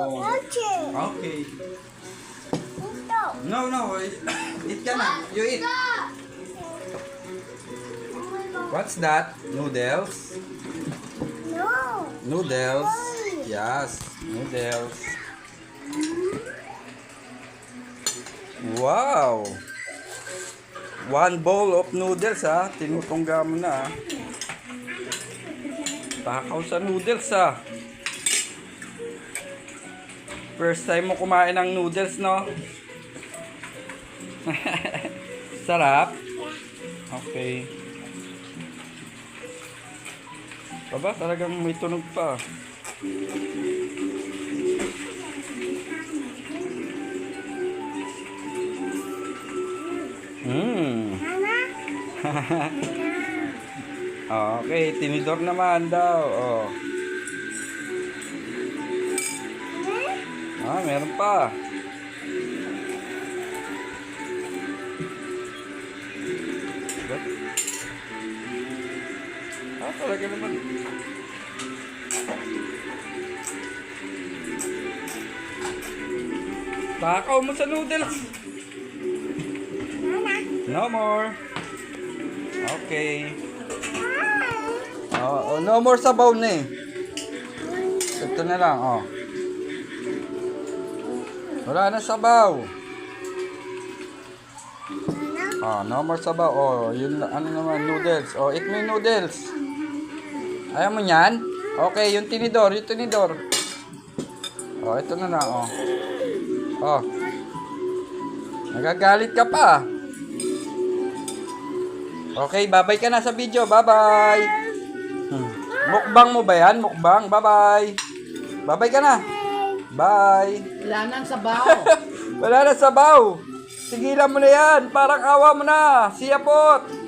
Oh. Okay. No. Eat ka na. You eat. What's that? Noodles? No. Noodles. Yes, noodles. Wow! One bowl of noodles ha. Tinutungga mo na ha. Takaw sa noodles ha. First time mo kumain ng noodles no? Sarap? Okay. Baba, talagang may tunog pa. Okay, tinidor naman daw. Oh. Meron pa. Talaga naman. Takaw mo sa noodles. No more. Okay. No more sabaw na eh. Ito na lang, oh. Wala na sabaw. No more sabaw. Yun, ano naman, noodles. Eat mo yung noodles. Ayaw mo yan? Okay, yung tinidor. Ito na lang, Nagagalit ka pa. Okay, bye-bye ka na sa video. Bye-bye. Mukbang mo ba yan? Mukbang. Bye-bye. Bye-bye ka na. Bye. Wala nang sabaw. Wala na sabaw. Sigilan mo na yan. Parang awa mo na. Siyapot.